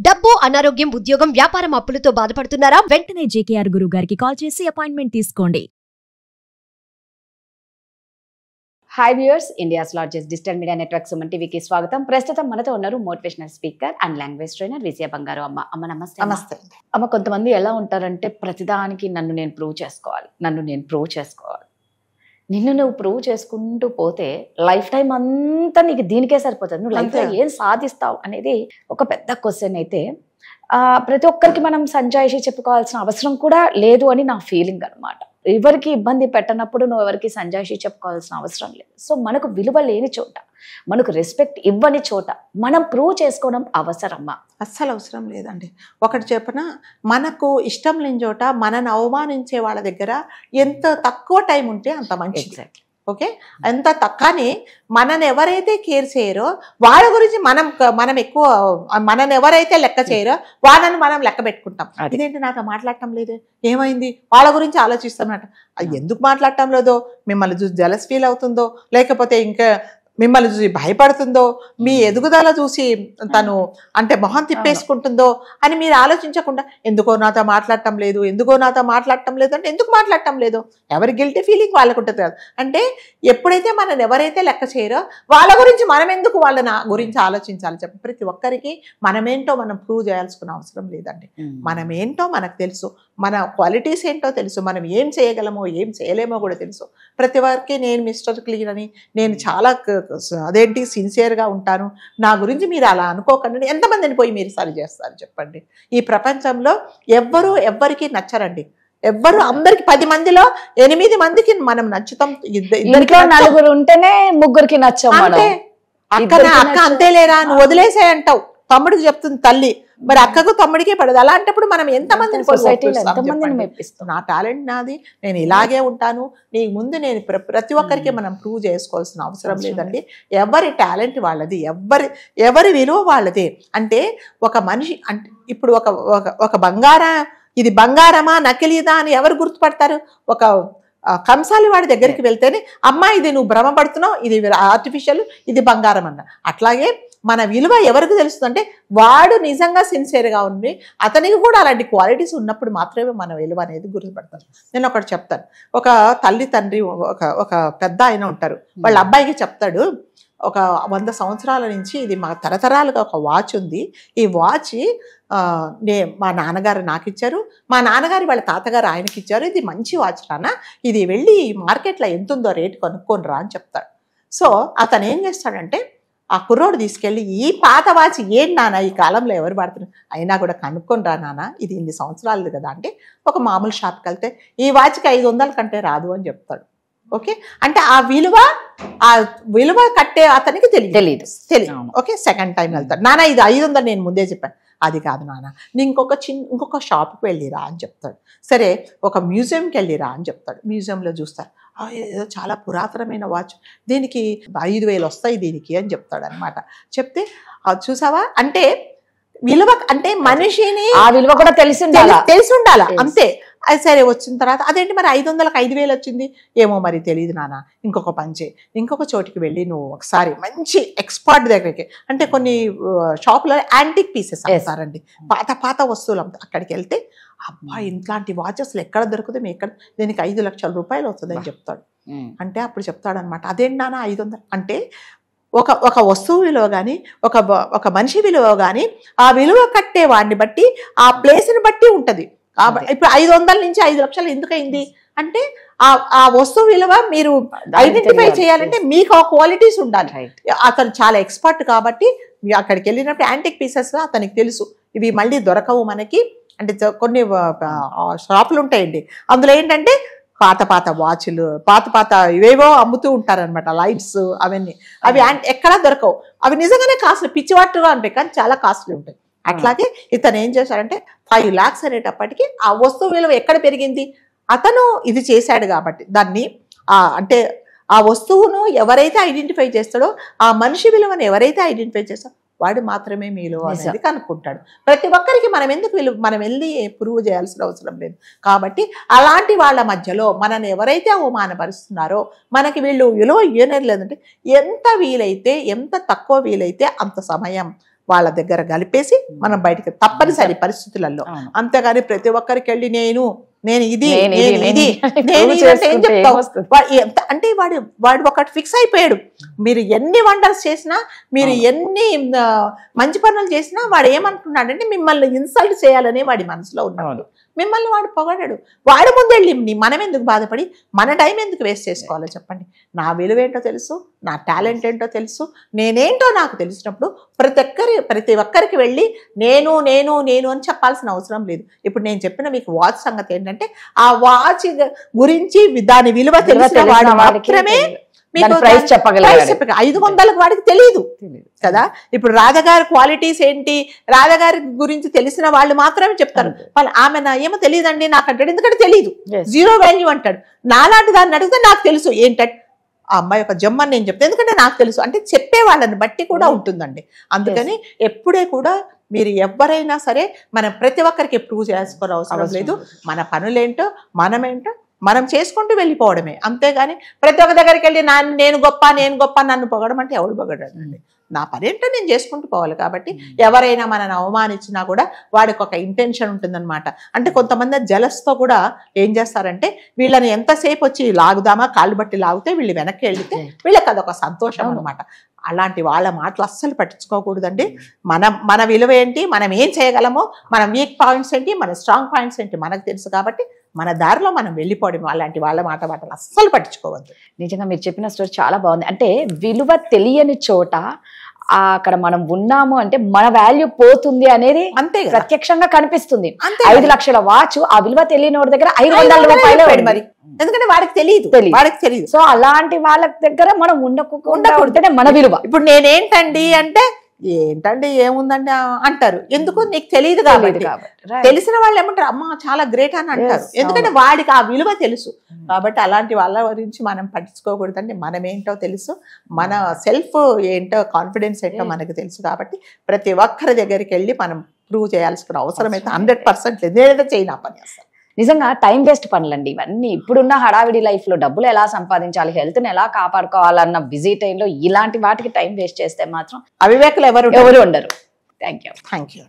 డబ్బు, అనారోగ్యం, ఉద్యోగం, వ్యాపారం అప్పులతో బాధపడుతున్నారా? వెంటనే జేకేఆర్ గురువు గారికి కాల్ చేసి అపాయింట్మెంట్ తీసుకోండి. Hi viewers, India's largest digital media network Suman టీవీకి స్వాగతం. ప్రస్తుతం మనతో ఉన్నారు motivational speaker and language trainer Vijaya Bangaru Amma. అమ్మ నమస్తే. నమస్తే. అమ్మ, కొంతమంది ఎలా ఉంటారంటే ప్రతిదానికి నన్ను నేను ప్రూవ్ చేసుకోవాలి. నిన్ను నువ్వు ప్రూవ్ చేసుకుంటూ పోతే లైఫ్ టైం అంతా నీకు దీనికే సరిపోతుంది. నువ్వు లైఫ్లో ఏం సాధిస్తావు అనేది ఒక పెద్ద క్వశ్చన్ అయితే ప్రతి ఒక్కరికి మనం సంజాయిషి చెప్పుకోవాల్సిన అవసరం కూడా లేదు అని నా ఫీలింగ్ అనమాట. ఎవరికి ఇబ్బంది పెట్టనప్పుడు నువ్వు ఎవరికి సంజాయిషి చెప్పుకోవాల్సిన అవసరం లేదు. సో మనకు విలువ లేని చోట, మనకు రెస్పెక్ట్ ఇవ్వని చోట మనం ప్రూవ్ చేసుకోవడం అవసరమా? అస్సలు అవసరం లేదండి. ఒకటి చెప్పనా, మనకు ఇష్టం లేని చోట మనని అవమానించే వాళ్ళ దగ్గర ఎంత తక్కువ టైం ఉంటే అంత మంచిది. ఓకే, ఎంత కానీ మనని ఎవరైతే కేర్ చేయరో వాళ్ళ గురించి మనం ఎక్కువ, మనని ఎవరైతే లెక్క చేయరో వాళ్ళని మనం లెక్క పెట్టుకుంటాం. ఇదేంటి నాతో మాట్లాడటం లేదు, ఏమైంది, వాళ్ళ గురించి ఆలోచిస్తామన్నట. అది ఎందుకు మాట్లాడటం లేదో, మిమ్మల్ని చూసి జెలస్ ఫీల్ అవుతుందో, లేకపోతే ఇంకా మిమ్మల్ని చూసి భయపడుతుందో, మీ ఎదుగుదల చూసి తను అంటే మొహం తిప్పేసుకుంటుందో అని మీరు ఆలోచించకుండా ఎందుకో నాతో మాట్లాడటం లేదు అంటే ఎందుకు మాట్లాడటం లేదు, ఎవరి గిల్టీ ఫీలింగ్ వాళ్ళకు ఉంటుంది కదా. అంటే ఎప్పుడైతే మనని ఎవరైతే లెక్క చేయరో వాళ్ళ గురించి మనం ఎందుకు వాళ్ళ గురించి ఆలోచించాలి చెప్పి. ప్రతి ఒక్కరికి మనమేంటో మనం ప్రూవ్ చేయాల్సిన అవసరం లేదండి. మనమేంటో మనకు తెలుసు, మన క్వాలిటీస్ ఏంటో తెలుసు, మనం ఏం చేయగలమో ఏం చేయలేమో కూడా తెలుసు. ప్రతి ఒక్కరికి నేను మిస్టర్ క్లీన్ అని, నేను చాలా అదేంటి సిన్సియర్గా ఉంటాను, నా గురించి మీరు అలా అనుకోకండి. ఎంతమందిని పోయి మీరు సరి చేస్తారు చెప్పండి? ఈ ప్రపంచంలో ఎవ్వరికి నచ్చరండి. అందరికి 10 మందిలో 8 మందికి మనం నచ్చుతాం. ఇంట్లో నలుగురు ఉంటేనే ముగ్గురికి నచ్చం. అక్క అంతేలేరా నువ్వు వదిలేసే అంటావు, తమ్ముడికి చెప్తుంది తల్లి, మరి అక్కకు తమ్ముడికే పడదు. అలాంటప్పుడు మనం ఎంతమందిని మెప్పిస్తాం? నా టాలెంట్ నాది, నేను ఇలాగే ఉంటాను, నీ ముందు నేను ప్రతి ఒక్కరికి మనం ప్రూవ్ చేసుకోవాల్సిన అవసరం లేదండి. ఎవరి టాలెంట్ వాళ్ళది, ఎవరి విలువ వాళ్ళది. అంటే ఒక మనిషి అంటే ఇప్పుడు ఒక ఇది బంగారమా నకిలీదా అని ఎవరు గుర్తుపడతారు? ఒక కంసాలి వాడి దగ్గరికి వెళ్తేనే అమ్మా ఇది నువ్వు భ్రమపడుతున్నావు, ఇది ఆర్టిఫిషియల్, ఇది బంగారం అన్న. అట్లాగే మన విలువ ఎవరికి తెలుస్తుందంటే వాడు నిజంగా సిన్సియర్గా ఉండి అతనికి కూడా అలాంటి క్వాలిటీస్ ఉన్నప్పుడు మాత్రమే మన విలువ అనేది గుర్తుపడతారు. నేను ఒకటి చెప్తాను. ఒక తల్లి తండ్రి ఒక పెద్ద ఆయన ఉంటారు, వాళ్ళ అబ్బాయికి చెప్తాడు, ఒక 100 సంవత్సరాల నుంచి ఇది మా తరతరాలుగా ఒక వాచ్ ఉంది, ఈ వాచ్ మా నాన్నగారు నాకు ఇచ్చారు, మా నాన్నగారు వాళ్ళ తాతగారు ఆయనకి ఇచ్చారు, ఇది మంచి వాచ్ నాన్న, ఇది వెళ్ళి మార్కెట్లో ఎంత ఉందో రేటు కనుక్కొని రా అని చెప్తాడు. సో అతను ఏం చేస్తాడంటే ఆ కుర్రోడు తీసుకెళ్ళి ఈ పాత వాచ్ ఏంటి నాన్న ఈ కాలంలో ఎవరు పడుతున్నారు, అయినా కూడా కనుక్కొని రా నాన్న, ఇది 8 సంవత్సరాలు కదా అంటే ఒక మామూలు షాప్కి వెళ్తే ఈ వాచ్కి 500 కంటే రాదు అని చెప్తాడు. ఓకే, అంటే ఆ విలువ కట్టే అతనికి తెలియదు. ఓకే, సెకండ్ టైం వెళ్తాడు, నాన్న ఇది 500 నేను ముందే చెప్పాను, అది కాదు నాన్న నీ ఇంకొక షాప్కి వెళ్ళిరా అని చెప్తాడు. సరే ఒక మ్యూజియంకి వెళ్ళిరా అని చెప్తాడు. మ్యూజియంలో చూస్తారు, ఏదో చాలా పురాతనమైన వాచ్, దీనికి 5,000 వస్తాయి దీనికి అని చెప్తాడు అనమాట. చెప్తే చూసావా అంటే విలువ అంటే మనిషిని ఆ విలువ కూడా తెలిసి ఉండాలా అంతే. అది సరే వచ్చిన తర్వాత అదేంటి మరి 500కి 5,000 వచ్చింది ఏమో మరి తెలియదు నాన్న, ఇంకొక పని చేయి, ఇంకొక చోటికి వెళ్ళి నువ్వు ఒకసారి మంచి ఎక్స్పర్ట్ దగ్గరికి, అంటే కొన్ని షాపులో యాంటిక్ పీసెస్ అమ్ముతారండి, పాత వస్తువులు అమ్ముతారు, అక్కడికి వెళ్తే అబ్బా ఇట్లాంటి వాచెస్ ఎక్కడ దొరుకుతుంది, దీనికి 5 లక్షల రూపాయలు వస్తుంది అని చెప్తాడు. అంటే అప్పుడు చెప్తాడు అనమాట, అదేంటి నాన్న 500 అంటే ఒక వస్తువు విలువ కానీ ఒక మనిషి విలువ కానీ ఆ విలువ కట్టే వాడిని బట్టి ఆ ప్లేస్ని బట్టి ఉంటుంది. ఇప్పుడు 500 నుంచి 5 లక్షలు ఎందుకైంది అంటే ఆ వస్తువు విలువ మీరు ఐడెంటిఫై చేయాలంటే మీకు ఆ క్వాలిటీస్ ఉండాలి. అతను చాలా ఎక్స్పర్ట్ కాబట్టి అక్కడికి వెళ్ళినప్పుడు యాంటిక్ పీసెస్ అతనికి తెలుసు, ఇవి మళ్ళీ దొరకవు మనకి. అంటే కొన్ని షాపులు ఉంటాయండి, అందులో ఏంటంటే పాత వాచ్లు పాత ఇవేవో అమ్ముతూ ఉంటారనమాట, లైట్స్ అవన్నీ, అవి ఎక్కడా దొరకవు, అవి నిజంగానే కాస్ట్లీ, పిచ్చివాటుగా ఉంటాయి కానీ చాలా కాస్ట్లీ ఉంటాయి. అట్లాగే ఇతను ఏం చేశాడంటే 5 lakhs అనేటప్పటికీ ఆ వస్తువు విలువ ఎక్కడ పెరిగింది, అతను ఇది చేశాడు కాబట్టి దాన్ని అంటే ఆ వస్తువును ఎవరైతే ఐడెంటిఫై చేస్తాడో, ఆ మనిషి విలువను ఎవరైతే ఐడెంటిఫై చేస్తాడో వాడు మాత్రమే మీలో అనేది కనుక్కుంటాడు. ప్రతి ఒక్కరికి మనం వెళ్ళి ప్రూవ్ చేయాల్సిన అవసరం లేదు. కాబట్టి అలాంటి వాళ్ళ మధ్యలో మనని ఎవరైతే అవమానపరుస్తున్నారో, మనకి వీళ్ళు విలువ ఇవ్వలేదు లేదంటే ఎంత వీలైతే ఎంత తక్కువ వీలైతే అంత సమయం వాళ్ళ దగ్గర కలిపేసి మనం బయటకి తప్పనిసరి పరిస్థితులలో. అంతేగాని ప్రతి ఒక్కరికి వెళ్ళి నేను ఇది ఏం చెప్తావు అంటే వాడు ఒకటి ఫిక్స్ అయిపోయాడు. మీరు ఎన్ని వండర్స్ చేసినా, మీరు ఎన్ని మంచి పనులు చేసినా వాడు ఏమనుకున్నాడంటే మిమ్మల్ని ఇన్సల్ట్ చేయాలనే వాడి మనసులో ఉన్నాడు. మిమ్మల్ని వాడు పొగడాడు. వాడు ముందెళ్ళి మనం ఎందుకు బాధపడి మన టైం ఎందుకు వేస్ట్ చేసుకోవాలో చెప్పండి. నా విలువేంటో తెలుసు, నా టాలెంట్ ఏంటో తెలుసు, నేనేంటో నాకు తెలిసినప్పుడు ప్రతి ఒక్కరికి వెళ్ళి నేను నేను నేను అని చెప్పాల్సిన అవసరం లేదు. ఇప్పుడు నేను చెప్పిన మీకు వాచ్ సంగతి ఏంటంటే ఆ వాచ్ గురించి దాని విలువ తెలిసిన వాడు మాత్రమే ప్రైస్ చెప్పగలరు. 500లకు వాడికి తెలియదు కదా. ఇప్పుడు రాధగారి క్వాలిటీస్ ఏంటి, రాధగారి గురించి తెలిసిన వాళ్ళు మాత్రమే చెప్తారు. వాళ్ళు ఆమె ఏమో తెలియదండి నాకు అంటాడు, ఎందుకంటే తెలియదు, జీరో వాల్యూ అంటాడు. నాలాంటి దాన్ని అడిగితే నాకు తెలుసు ఏంటంటే ఆ అమ్మాయి యొక్క జమ్మని నేను చెప్తాను, ఎందుకంటే నాకు తెలుసు. అంటే చెప్పే వాళ్ళని బట్టి కూడా ఉంటుందండి. అందుకని ఎప్పుడే కూడా మీరు ఎవరైనా సరే మనం ప్రతి ఒక్కరికి ప్రూవ్ చేసుకోవడం అవసరం లేదు. మన పనులేంటో మనమేంటో మనం చేసుకుంటూ వెళ్ళిపోవడమే. అంతేగాని ప్రతి ఒక్క దగ్గరికి వెళ్ళి నేను గొప్ప నన్ను పొగడం అంటే ఎవడు పొగడండి. నా పని ఏంటో నేను చేసుకుంటూ పోవాలి. కాబట్టి ఎవరైనా మనని అవమానించినా కూడా వాడికి ఒక ఇంటెన్షన్ ఉంటుందన్నమాట. అంటే కొంతమంది జలస్తో కూడా ఏం చేస్తారంటే వీళ్ళని ఎంతసేపు వచ్చి లాగుదామా, కాళ్ళు బట్టి లాగితే వీళ్ళు వెనక్కి వెళితే వీళ్ళకి అదొక సంతోషం అనమాట. అలాంటి వాళ్ళ మాటలు అస్సలు పట్టించుకోకూడదండి. మన విలువ ఏంటి, మనం ఏం చేయగలమో, మన వీక్ పాయింట్స్ ఏంటి, మన స్ట్రాంగ్ పాయింట్స్ ఏంటి మనకు తెలుసు. కాబట్టి మన దారిలో మనం వెళ్ళిపోవడం. అలాంటి వాళ్ళ మాటలు అస్సలు పట్టించుకోవద్దు. నిజంగా మీరు చెప్పిన స్టోరీ చాలా బాగుంది. అంటే విలువ తెలియని చోట అక్కడ మనం ఉన్నాము అంటే మన వాల్యూ పోతుంది అనేది అంతే ప్రత్యక్షంగా కనిపిస్తుంది. 5 లక్షల వాచ్ ఆ విలువ తెలియని వాడి దగ్గర 500 రూపాయలు మరి, ఎందుకంటే వాడికి తెలియదు. సో అలాంటి వాళ్ళ దగ్గర మనం ఉండకుండా ఉంటేనే మన విలువ. ఇప్పుడు నేనేంటండి అంటే ఏంటండి ఏముందండి అంటారు. ఎందుకు నీకు తెలియదు కాబట్టి. తెలిసిన వాళ్ళు ఏమంటారు, అమ్మ చాలా గ్రేట్ అని అంటారు, ఎందుకంటే వాడికి ఆ విలువ తెలుసు. కాబట్టి అలాంటి వాళ్ళ గురించి మనం పట్టించుకోకూడదండి. మనం ఏంటో తెలుసు, మన సెల్ఫ్ ఏంటో కాన్ఫిడెన్స్ ఏంటో మనకు తెలుసు. కాబట్టి ప్రతి ఒక్కరి దగ్గరికి వెళ్ళి మనం ప్రూవ్ చేయాల్సిన అవసరం అయితే 100% లేదు. నేనైతే చేయను ఆ పని అసలు. నిజంగా టైం వేస్ట్ పనులండి ఇవన్నీ. ఇప్పుడున్న హడావిడి లైఫ్ లో డబ్బులు ఎలా సంపాదించాలి, హెల్త్ ని ఎలా కాపాడుకోవాలన్న బిజీ టైంలో ఇలాంటి వాటికి టైం వేస్ట్ చేస్తే మాత్రం అవివేకులు ఎవరు ఉండరు. Thank you.